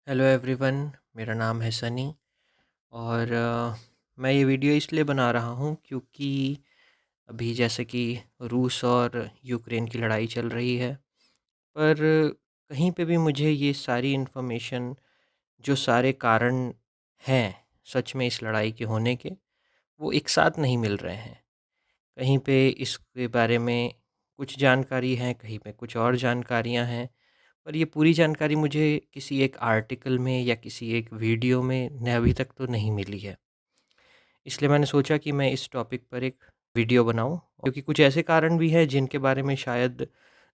Hello everyone. मेरा नाम है सनी और मैं ये वीडियो इसलिए बना रहा हूँ क्योंकि अभी जैसे कि रूस और यूक्रेन की लड़ाई चल रही है। पर कहीं पे भी मुझे ये सारी इन्फॉर्मेशन, जो सारे कारण हैं सच में इस लड़ाई के होने के, वो एक साथ नहीं मिल रहे हैं। कहीं पे इसके बारे में कुछ जानकारी है, कहीं पे कुछ और जानकारियाँ हैं। पर ये पूरी जानकारी मुझे किसी एक आर्टिकल में या किसी एक वीडियो में न अभी तक तो नहीं मिली है। इसलिए मैंने सोचा कि मैं इस टॉपिक पर एक वीडियो बनाऊं, क्योंकि कुछ ऐसे कारण भी हैं जिनके बारे में शायद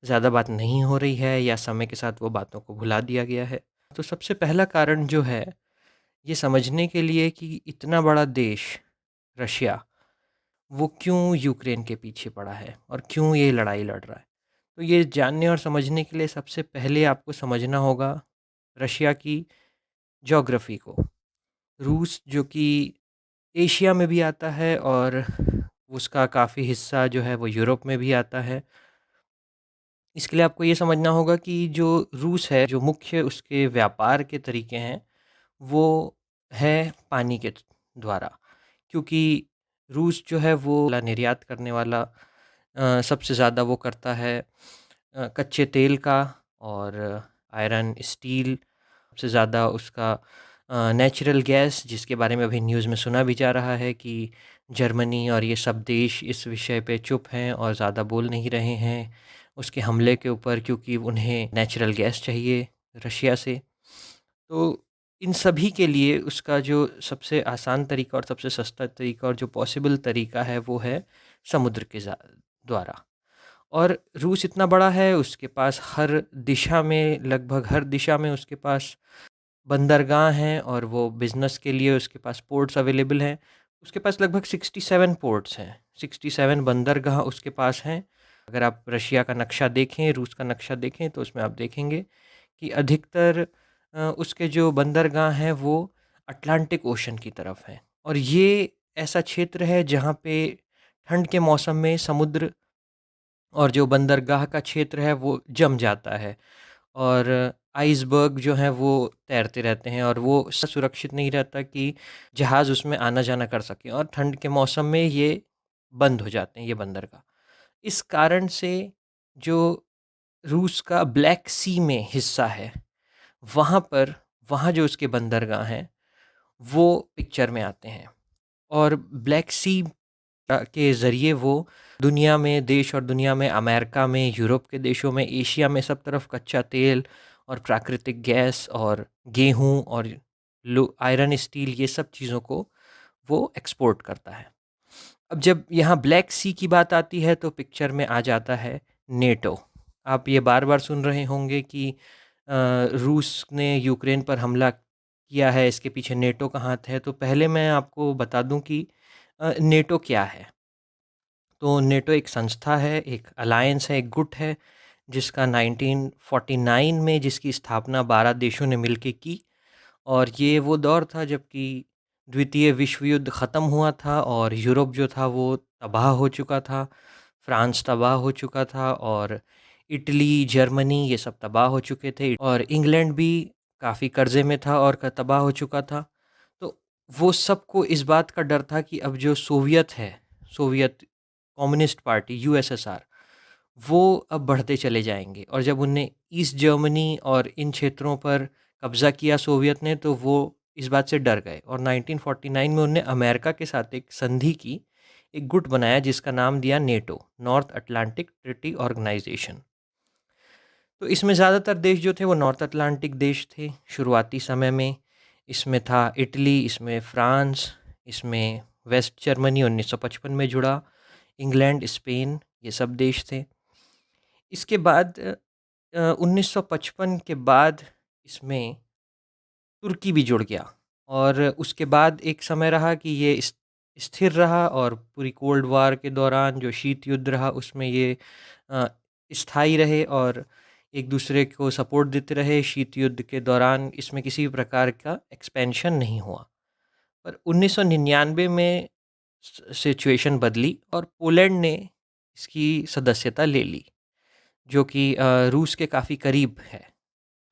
ज़्यादा बात नहीं हो रही है या समय के साथ वो बातों को भुला दिया गया है। तो सबसे पहला कारण जो है, ये समझने के लिए कि इतना बड़ा देश रशिया, वो क्यों यूक्रेन के पीछे पड़ा है और क्यों ये लड़ाई लड़ रहा है। तो ये जानने और समझने के लिए सबसे पहले आपको समझना होगा रशिया की ज्योग्राफी को। रूस जो कि एशिया में भी आता है और उसका काफ़ी हिस्सा जो है वो यूरोप में भी आता है। इसके लिए आपको ये समझना होगा कि जो रूस है, जो मुख्य उसके व्यापार के तरीके हैं, वो है पानी के द्वारा। क्योंकि रूस जो है वो निर्यात करने वाला सबसे ज़्यादा वो करता है कच्चे तेल का और आयरन, स्टील। सबसे ज़्यादा उसका नेचुरल गैस, जिसके बारे में अभी न्यूज़ में सुना भी जा रहा है कि जर्मनी और ये सब देश इस विषय पे चुप हैं और ज़्यादा बोल नहीं रहे हैं उसके हमले के ऊपर, क्योंकि उन्हें नेचुरल गैस चाहिए रशिया से। तो इन सभी के लिए उसका जो सबसे आसान तरीका और सबसे सस्ता तरीका और जो पॉसिबल तरीका है वो है समुद्र के द्वारा। और रूस इतना बड़ा है, उसके पास हर दिशा में, लगभग हर दिशा में उसके पास बंदरगाह हैं और वो बिज़नेस के लिए उसके पास पोर्ट्स अवेलेबल हैं। उसके पास लगभग 67 पोर्ट्स हैं, 67 बंदरगाह उसके पास हैं। अगर आप रशिया का नक्शा देखें, रूस का नक्शा देखें, तो उसमें आप देखेंगे कि अधिकतर उसके जो बंदरगाह हैं वो अटलांटिक ओशन की तरफ हैं। और ये ऐसा क्षेत्र है जहाँ पे ठंड के मौसम में समुद्र और जो बंदरगाह का क्षेत्र है वो जम जाता है और आइसबर्ग जो हैं वो तैरते रहते हैं और वो सुरक्षित नहीं रहता कि जहाज़ उसमें आना-जाना कर सकें, और ठंड के मौसम में ये बंद हो जाते हैं, ये बंदरगाह। इस कारण से जो रूस का ब्लैक सी में हिस्सा है, वहाँ पर, वहाँ जो उसके बंदरगाह हैं, वो पिक्चर में आते हैं। और ब्लैक सी के ज़रिए वो दुनिया में, देश और दुनिया में, अमेरिका में, यूरोप के देशों में, एशिया में, सब तरफ कच्चा तेल और प्राकृतिक गैस और गेहूँ और लो आयरन, स्टील, ये सब चीज़ों को वो एक्सपोर्ट करता है। अब जब यहाँ ब्लैक सी की बात आती है तो पिक्चर में आ जाता है नेटो। आप ये बार-बार सुन रहे होंगे कि रूस ने यूक्रेन पर हमला किया है, इसके पीछे नेटो का हाथ है। तो पहले मैं आपको बता दूँ कि नेटो क्या है। तो नेटो एक संस्था है, एक अलायंस है, एक गुट है, जिसका 1949 में जिसकी स्थापना 12 देशों ने मिलके की। और ये वो दौर था जबकि द्वितीय विश्व युद्ध ख़त्म हुआ था और यूरोप जो था वो तबाह हो चुका था। फ्रांस तबाह हो चुका था और इटली, जर्मनी, ये सब तबाह हो चुके थे और इंग्लैंड भी काफ़ी कर्ज़े में था और तबाह हो चुका था। तो वो सबको इस बात का डर था कि अब जो सोवियत है, सोवियत कम्युनिस्ट पार्टी, यूएसएसआर, वो अब बढ़ते चले जाएंगे। और जब उनने ईस्ट जर्मनी और इन क्षेत्रों पर कब्ज़ा किया सोवियत ने, तो वो इस बात से डर गए और 1949 में उनने अमेरिका के साथ एक संधि की, एक गुट बनाया जिसका नाम दिया NATO, North Atlantic Treaty Organization. तो इसमें ज़्यादातर देश जो थे वो नॉर्थ अटलांटिक देश थे शुरुआती समय में। इसमें था इटली, इसमें फ्रांस, इसमें वेस्ट जर्मनी 1955 में जुड़ा, इंग्लैंड, स्पेन, ये सब देश थे। इसके बाद 1955 के बाद इसमें तुर्की भी जुड़ गया और उसके बाद एक समय रहा कि ये स्थिर रहा और पूरी कोल्ड वार के दौरान जो शीत युद्ध रहा उसमें ये अ, स्थायी रहे और एक दूसरे को सपोर्ट देते रहे। शीत युद्ध के दौरान इसमें किसी भी प्रकार का एक्सपेंशन नहीं हुआ। पर 1999 में सिचुएशन बदली और पोलैंड ने इसकी सदस्यता ले ली, जो कि रूस के काफ़ी करीब है।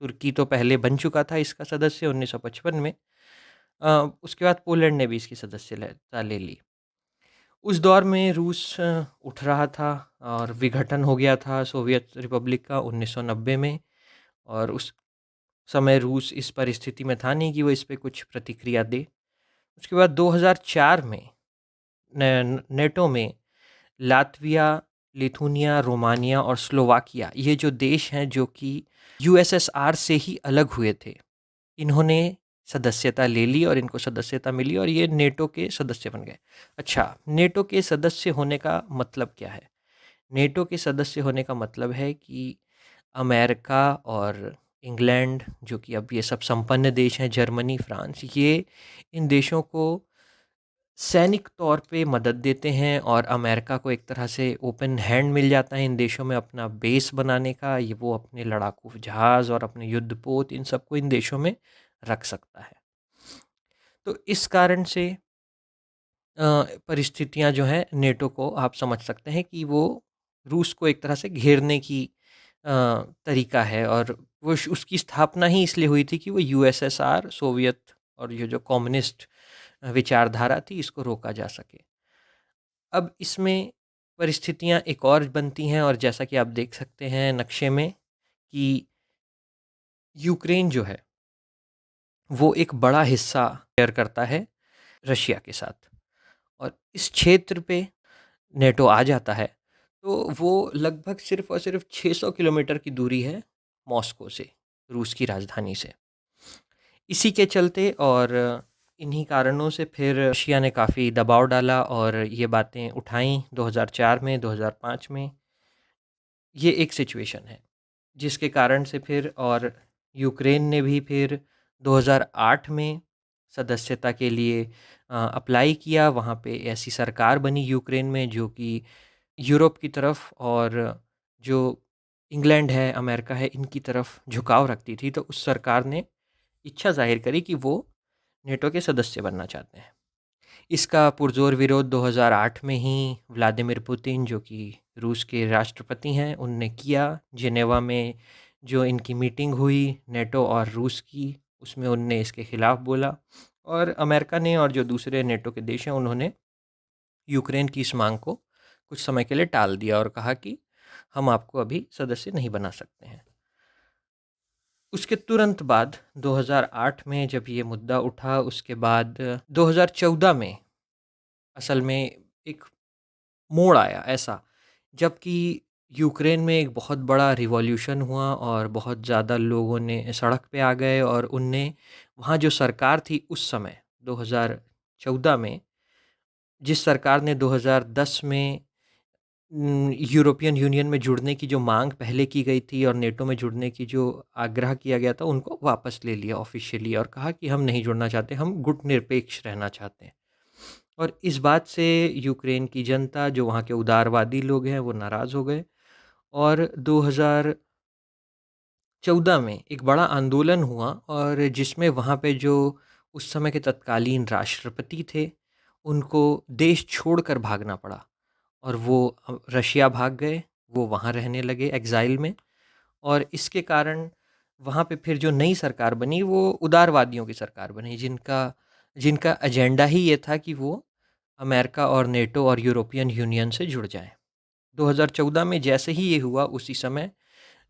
तुर्की तो पहले बन चुका था इसका सदस्य 1955 में। उसके बाद पोलैंड ने भी इसकी सदस्यता ले ली। उस दौर में रूस उठ रहा था और विघटन हो गया था सोवियत रिपब्लिक का 1990 में, और उस समय रूस इस परिस्थिति में था नहीं कि वो इस पे कुछ प्रतिक्रिया दे। उसके बाद 2004 में नेटो में लातविया, लिथुनिया, रोमानिया और स्लोवाकिया, ये जो देश हैं जो कि यूएसएसआर से ही अलग हुए थे, इन्होंने सदस्यता ले ली और इनको सदस्यता मिली और ये नेटो के सदस्य बन गए। अच्छा, नेटो के सदस्य होने का मतलब क्या है? नेटो के सदस्य होने का मतलब है कि अमेरिका और इंग्लैंड, जो कि अब ये सब संपन्न देश हैं, जर्मनी, फ्रांस, ये इन देशों को सैनिक तौर पे मदद देते हैं और अमेरिका को एक तरह से ओपन हैंड मिल जाता है इन देशों में अपना बेस बनाने का। ये वो अपने लड़ाकू जहाज़ और अपने युद्धपोत इन सबको इन देशों में रख सकता है। तो इस कारण से परिस्थितियां जो हैं नेटो को आप समझ सकते हैं कि वो रूस को एक तरह से घेरने की तरीका है, और वो उसकी स्थापना ही इसलिए हुई थी कि वो यूएसएसआर, सोवियत और ये जो कम्युनिस्ट विचारधारा थी, इसको रोका जा सके। अब इसमें परिस्थितियां एक और बनती हैं, और जैसा कि आप देख सकते हैं नक्शे में कि यूक्रेन जो है वो एक बड़ा हिस्सा शेयर करता है रशिया के साथ, और इस क्षेत्र पे नेटो आ जाता है तो वो लगभग सिर्फ और सिर्फ 600 किलोमीटर की दूरी है मॉस्को से, रूस की राजधानी से। इसी के चलते और इन्हीं कारणों से फिर रशिया ने काफ़ी दबाव डाला और ये बातें उठाईं 2004 में, 2005 में। ये एक सिचुएशन है जिसके कारण से फिर, और यूक्रेन ने भी फिर 2008 में सदस्यता के लिए अप्लाई किया। वहाँ पे ऐसी सरकार बनी यूक्रेन में जो कि यूरोप की तरफ और जो इंग्लैंड है, अमेरिका है, इनकी तरफ झुकाव रखती थी। तो उस सरकार ने इच्छा ज़ाहिर करी कि वो नेटो के सदस्य बनना चाहते हैं। इसका पुरज़ोर विरोध 2008 में ही व्लादिमीर पुतिन, जो कि रूस के राष्ट्रपति हैं, उनने किया। जिनेवा में जो इनकी मीटिंग हुई नेटो और रूस की, उसमें उनने इसके खिलाफ बोला, और अमेरिका ने और जो दूसरे नेटो के देश हैं उन्होंने यूक्रेन की इस मांग को कुछ समय के लिए टाल दिया और कहा कि हम आपको अभी सदस्य नहीं बना सकते हैं। उसके तुरंत बाद 2008 में जब ये मुद्दा उठा, उसके बाद 2014 में असल में एक मोड़ आया ऐसा, जबकि यूक्रेन में एक बहुत बड़ा रिवॉल्यूशन हुआ और बहुत ज़्यादा लोगों ने सड़क पे आ गए, और उनने वहाँ जो सरकार थी उस समय 2014 में, जिस सरकार ने 2010 में यूरोपियन यूनियन में जुड़ने की जो मांग पहले की गई थी और नेटो में जुड़ने की जो आग्रह किया गया था, उनको वापस ले लिया ऑफिशियली और कहा कि हम नहीं जुड़ना चाहते, हम गुटनिरपेक्ष रहना चाहते हैं। और इस बात से यूक्रेन की जनता, जो वहाँ के उदारवादी लोग हैं, वो नाराज़ हो गए, और 2014 में एक बड़ा आंदोलन हुआ, और जिसमें वहाँ पे जो उस समय के तत्कालीन राष्ट्रपति थे, उनको देश छोड़कर भागना पड़ा, और वो रशिया भाग गए, वो वहाँ रहने लगे एग्ज़ाइल में। और इसके कारण वहाँ पे फिर जो नई सरकार बनी वो उदारवादियों की सरकार बनी, जिनका जिनका एजेंडा ही ये था कि वो अमेरिका और नेटो और यूरोपियन यूनियन से जुड़ जाएं। 2014 में जैसे ही ये हुआ, उसी समय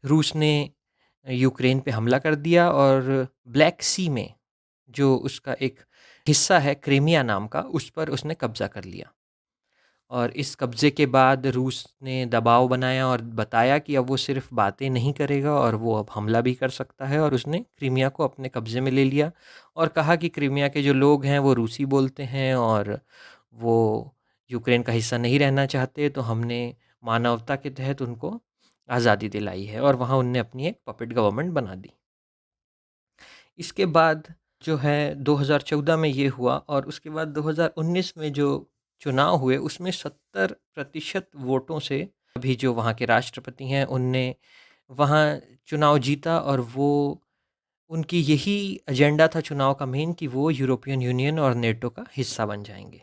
रूस ने यूक्रेन पे हमला कर दिया, और ब्लैक सी में जो उसका एक हिस्सा है क्रीमिया नाम का, उस पर उसने कब्ज़ा कर लिया। और इस कब्ज़े के बाद रूस ने दबाव बनाया और बताया कि अब वो सिर्फ बातें नहीं करेगा और वो अब हमला भी कर सकता है, और उसने क्रीमिया को अपने कब्ज़े में ले लिया और कहा कि क्रीमिया के जो लोग हैं वो रूसी बोलते हैं और वो यूक्रेन का हिस्सा नहीं रहना चाहते, तो हमने मानवता के तहत उनको आज़ादी दिलाई है, और वहाँ उनने अपनी एक पपेट गवर्नमेंट बना दी। इसके बाद जो है 2014 में ये हुआ, और उसके बाद 2019 में जो चुनाव हुए उसमें 70% वोटों से अभी जो वहाँ के राष्ट्रपति हैं उनने वहाँ चुनाव जीता, और वो उनकी यही एजेंडा था चुनाव का मेन कि वो यूरोपियन यूनियन और नेटो का हिस्सा बन जाएंगे।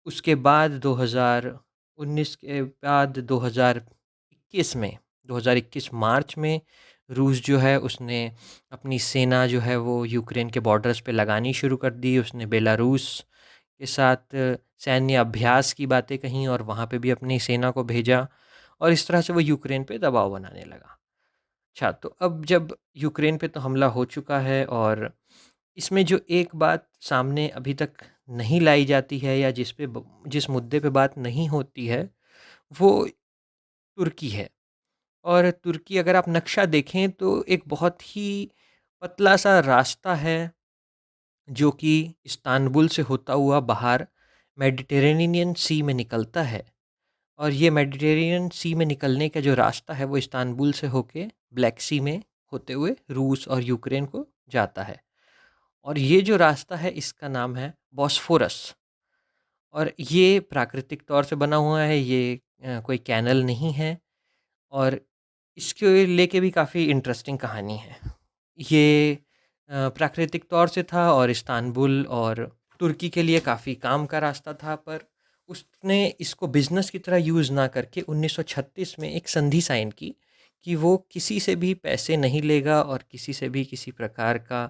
उसके बाद 2019 के बाद 2021 में, 2021 मार्च में रूस जो है उसने अपनी सेना जो है वो यूक्रेन के बॉर्डर्स पे लगानी शुरू कर दी। उसने बेलारूस के साथ सैन्य अभ्यास की बातें कहीं और वहाँ पे भी अपनी सेना को भेजा और इस तरह से वो यूक्रेन पे दबाव बनाने लगा। अच्छा, तो अब जब यूक्रेन पे तो हमला हो चुका है और इसमें जो एक बात सामने अभी तक नहीं लाई जाती है या जिस मुद्दे पे बात नहीं होती है, वो तुर्की है। और तुर्की अगर आप नक्शा देखें तो एक बहुत ही पतला सा रास्ता है जो कि इस्तांबुल से होता हुआ बाहर मेडिटेरेनियन सी में निकलता है। और ये मेडिटेरेनियन सी में निकलने का जो रास्ता है वो इस्तांबुल से होके ब्लैक सी में होते हुए रूस और यूक्रेन को जाता है। और ये जो रास्ता है इसका नाम है बॉस्फोरस। और ये प्राकृतिक तौर से बना हुआ है, ये कोई कैनल नहीं है। और इसके लेके भी काफ़ी इंटरेस्टिंग कहानी है। ये प्राकृतिक तौर से था और इस्तांबुल और तुर्की के लिए काफ़ी काम का रास्ता था, पर उसने इसको बिज़नेस की तरह यूज़ ना करके 1936 में एक संधि साइन की कि वो किसी से भी पैसे नहीं लेगा और किसी से भी किसी प्रकार का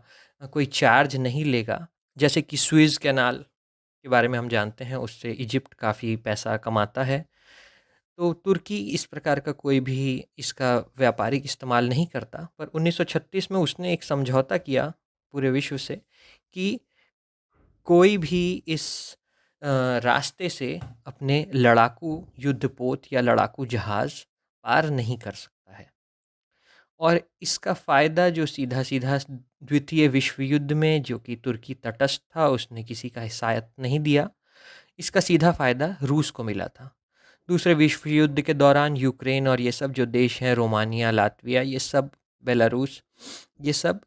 कोई चार्ज नहीं लेगा। जैसे कि स्वेज़ कैनाल के बारे में हम जानते हैं, उससे इजिप्ट काफ़ी पैसा कमाता है। तो तुर्की इस प्रकार का कोई भी इसका व्यापारिक इस्तेमाल नहीं करता, पर 1936 में उसने एक समझौता किया पूरे विश्व से कि कोई भी इस रास्ते से अपने लड़ाकू युद्धपोत या लड़ाकू जहाज़ पार नहीं कर सकता है। और इसका फ़ायदा जो सीधा-सीधा द्वितीय विश्व युद्ध में, जो कि तुर्की तटस्थ था, उसने किसी का साथ नहीं दिया, इसका सीधा फ़ायदा रूस को मिला था। दूसरे विश्व युद्ध के दौरान यूक्रेन और ये सब जो देश हैं, रोमानिया, लातविया, ये सब, बेलारूस, ये सब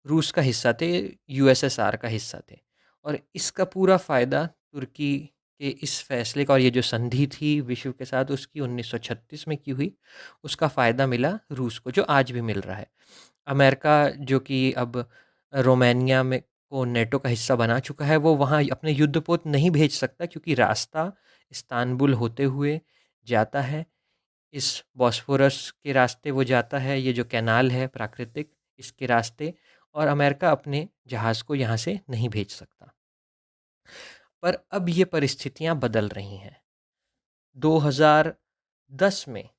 रूस का हिस्सा थे, यूएसएसआर का हिस्सा थे। और इसका पूरा फ़ायदा तुर्की के इस फैसले का, और ये जो संधि थी विश्व के साथ उसकी 1936 में की हुई, उसका फ़ायदा मिला रूस को, जो आज भी मिल रहा है। अमेरिका जो कि अब रोमानिया में को नेटो का हिस्सा बना चुका है, वो वहाँ अपने युद्धपोत नहीं भेज सकता क्योंकि रास्ता इस्तांबुल होते हुए जाता है। इस बॉस्फोरस के रास्ते वो जाता है, ये जो कैनाल है प्राकृतिक, इसके रास्ते। और अमेरिका अपने जहाज़ को यहाँ से नहीं भेज सकता। पर अब ये परिस्थितियाँ बदल रही हैं। 2010 में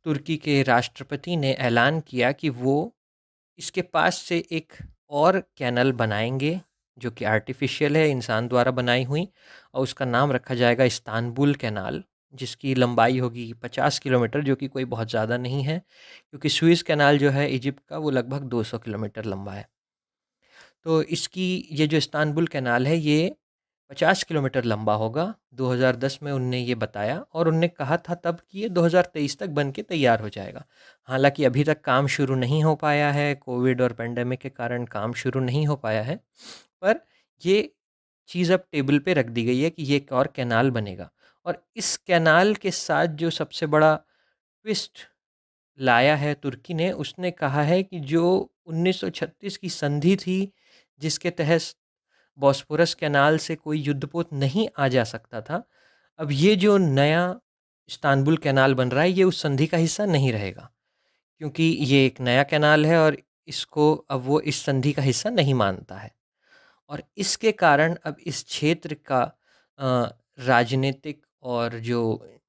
तुर्की के राष्ट्रपति ने ऐलान किया कि वो इसके पास से एक और कैनल बनाएंगे जो कि आर्टिफिशियल है, इंसान द्वारा बनाई हुई, और उसका नाम रखा जाएगा इस्तांबुल कैनाल, जिसकी लंबाई होगी 50 किलोमीटर, जो कि कोई बहुत ज़्यादा नहीं है क्योंकि स्विस कैनाल जो है इजिप्ट का, वो लगभग 200 किलोमीटर लंबा है। तो इसकी ये जो इस्तांबुल कैनाल है ये 50 किलोमीटर लंबा होगा। 2010 में उनने ये बताया और उनने कहा था तब कि ये 2023 तक बन के तैयार हो जाएगा। हालांकि अभी तक काम शुरू नहीं हो पाया है, कोविड और पेंडेमिक के कारण काम शुरू नहीं हो पाया है, पर ये चीज़ अब टेबल पे रख दी गई है कि ये एक और कैनाल बनेगा। और इस कैनाल के साथ जो सबसे बड़ा ट्विस्ट लाया है तुर्की ने, उसने कहा है कि जो 1936 की संधि थी जिसके तहत बॉस्फोरस कैनाल से कोई युद्धपोत नहीं आ जा सकता था, अब ये जो नया इस्तांबुल कैनाल बन रहा है ये उस संधि का हिस्सा नहीं रहेगा, क्योंकि ये एक नया कैनाल है और इसको अब वो इस संधि का हिस्सा नहीं मानता है। और इसके कारण अब इस क्षेत्र का राजनीतिक और जो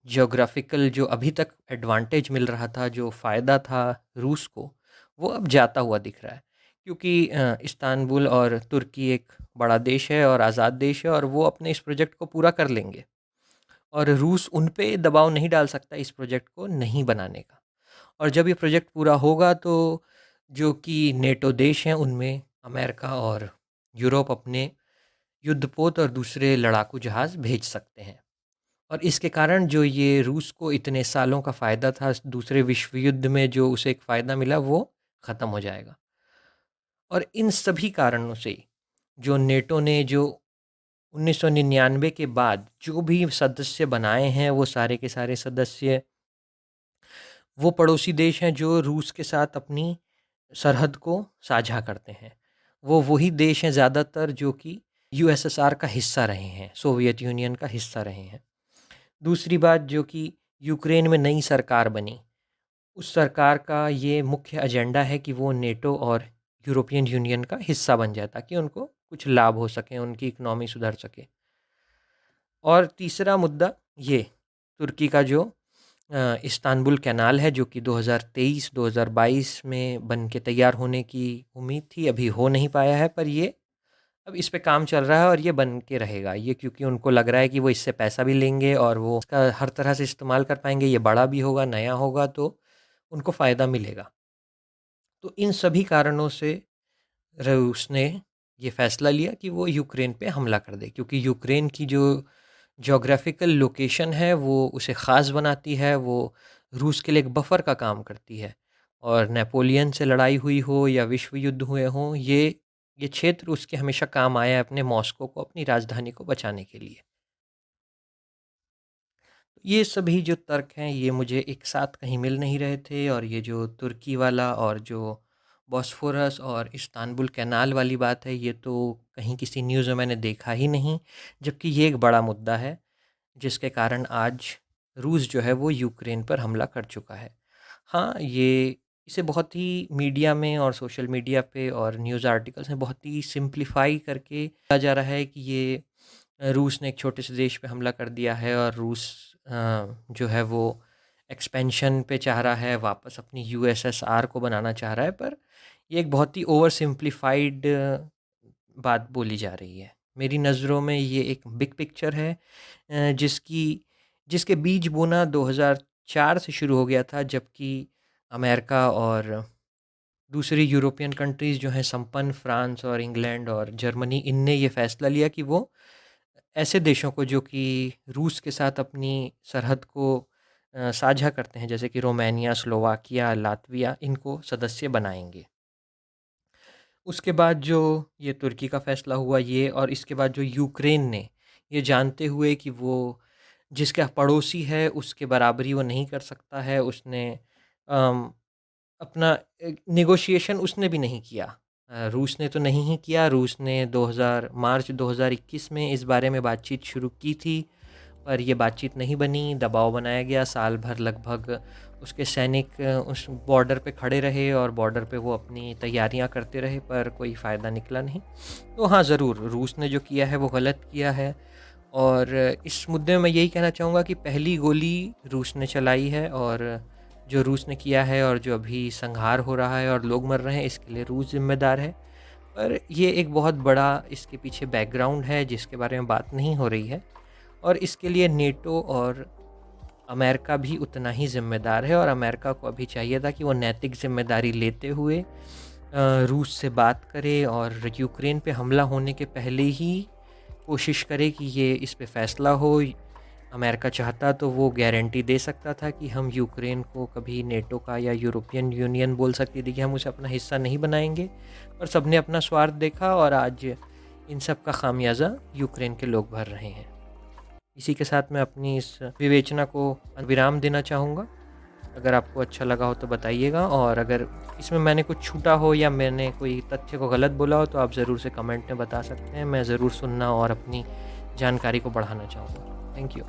जियोग्राफिकल जो अभी तक एडवांटेज मिल रहा था, जो फ़ायदा था रूस को, वो अब जाता हुआ दिख रहा है। क्योंकि इस्तांबुल और तुर्की एक बड़ा देश है और आज़ाद देश है और वो अपने इस प्रोजेक्ट को पूरा कर लेंगे और रूस उन पे दबाव नहीं डाल सकता इस प्रोजेक्ट को नहीं बनाने का। और जब ये प्रोजेक्ट पूरा होगा तो जो कि नेटो देश हैं उनमें अमेरिका और यूरोप अपने युद्धपोत और दूसरे लड़ाकू जहाज़ भेज सकते हैं। और इसके कारण जो ये रूस को इतने सालों का फ़ायदा था दूसरे विश्व युद्ध में, जो उसे एक फ़ायदा मिला, वो ख़त्म हो जाएगा। और इन सभी कारणों से जो नेटो ने जो 1999 के बाद जो भी सदस्य बनाए हैं, वो सारे के सारे सदस्य वो पड़ोसी देश हैं जो रूस के साथ अपनी सरहद को साझा करते हैं। वो वही देश हैं ज़्यादातर जो कि यूएसएसआर का हिस्सा रहे हैं, सोवियत यूनियन का हिस्सा रहे हैं। दूसरी बात, जो कि यूक्रेन में नई सरकार बनी, उस सरकार का ये मुख्य एजेंडा है कि वो नेटो और यूरोपियन यूनियन का हिस्सा बन जाए ताकि उनको कुछ लाभ हो सके, उनकी इकोनॉमी सुधर सके। और तीसरा मुद्दा ये तुर्की का जो इस्तांबुल कैनाल है, जो कि 2023-2022 में बन के तैयार होने की उम्मीद थी, अभी हो नहीं पाया है, पर ये अब इस पे काम चल रहा है और ये बन के रहेगा। ये क्योंकि उनको लग रहा है कि वो इससे पैसा भी लेंगे और वो इसका हर तरह से इस्तेमाल कर पाएँगे, ये बड़ा भी होगा, नया होगा, तो उनको फ़ायदा मिलेगा। तो इन सभी कारणों से रूस ने ये फ़ैसला लिया कि वो यूक्रेन पे हमला कर दे, क्योंकि यूक्रेन की जो ज्योग्राफिकल लोकेशन है वो उसे ख़ास बनाती है, वो रूस के लिए एक बफ़र का काम करती है। और नेपोलियन से लड़ाई हुई हो या विश्व युद्ध हुए हों, ये क्षेत्र उसके हमेशा काम आया है अपने मॉस्को को, अपनी राजधानी को बचाने के लिए। ये सभी जो तर्क हैं ये मुझे एक साथ कहीं मिल नहीं रहे थे, और ये जो तुर्की वाला और जो बॉस्फोरस और इस्तांबुल कैनाल वाली बात है, ये तो कहीं किसी न्यूज़ में मैंने देखा ही नहीं, जबकि ये एक बड़ा मुद्दा है जिसके कारण आज रूस जो है वो यूक्रेन पर हमला कर चुका है। हाँ, ये इसे बहुत ही मीडिया में और सोशल मीडिया पे और न्यूज़ आर्टिकल्स में बहुत ही सिंप्लीफाई करके कहा जा रहा है कि ये रूस ने एक छोटे से देश पे हमला कर दिया है और रूस जो है वो एक्सपेंशन पे चाह रहा है, वापस अपनी यूएसएसआर को बनाना चाह रहा है, पर ये एक बहुत ही ओवर सिंप्लीफाइड बात बोली जा रही है। मेरी नज़रों में ये एक बिग पिक्चर है, जिसके बीज बोना 2004 से शुरू हो गया था, जबकि अमेरिका और दूसरी यूरोपियन कंट्रीज़ जो हैं संपन्न, फ्रांस और इंग्लैंड और जर्मनी, इनने ये फ़ैसला लिया कि वो ऐसे देशों को जो कि रूस के साथ अपनी सरहद को साझा करते हैं, जैसे कि रोमानिया, स्लोवाकिया, लातविया, इनको सदस्य बनाएंगे। उसके बाद जो ये तुर्की का फ़ैसला हुआ ये, और इसके बाद जो यूक्रेन ने ये जानते हुए कि वो जिसका पड़ोसी है उसके बराबरी वो नहीं कर सकता है, उसने अम, अपना नेगोशिएशन उसने भी नहीं किया। रूस ने तो नहीं ही किया, रूस ने 2000 मार्च 2021 में इस बारे में बातचीत शुरू की थी, पर ये बातचीत नहीं बनी, दबाव बनाया गया, साल भर लगभग उसके सैनिक उस बॉर्डर पे खड़े रहे और बॉर्डर पे वो अपनी तैयारियां करते रहे, पर कोई फ़ायदा निकला नहीं। तो हाँ, ज़रूर रूस ने जो किया है वो गलत किया है, और इस मुद्दे में मैं यही कहना चाहूँगा कि पहली गोली रूस ने चलाई है, और जो रूस ने किया है और जो अभी संहार हो रहा है और लोग मर रहे हैं, इसके लिए रूस ज़िम्मेदार है। पर ये एक बहुत बड़ा इसके पीछे बैकग्राउंड है जिसके बारे में बात नहीं हो रही है, और इसके लिए नेटो और अमेरिका भी उतना ही ज़िम्मेदार है, और अमेरिका को अभी चाहिए था कि वो नैतिक ज़िम्मेदारी लेते हुए रूस से बात करे और यूक्रेन पे हमला होने के पहले ही कोशिश करे कि ये इस पे फ़ैसला हो। अमेरिका चाहता तो वो गारंटी दे सकता था कि हम यूक्रेन को कभी नेटो का या यूरोपियन यूनियन बोल सकती थी कि हम उसे अपना हिस्सा नहीं बनाएंगे, पर सबने अपना स्वार्थ देखा और आज इन सब का खामियाजा यूक्रेन के लोग भर रहे हैं। इसी के साथ मैं अपनी इस विवेचना को विराम देना चाहूँगा। अगर आपको अच्छा लगा हो तो बताइएगा, और अगर इसमें मैंने कुछ छूटा हो या मैंने कोई तथ्य को गलत बोला हो तो आप ज़रूर से कमेंट में बता सकते हैं। मैं ज़रूर सुनना और अपनी जानकारी को बढ़ाना चाहूँगा। Thank you.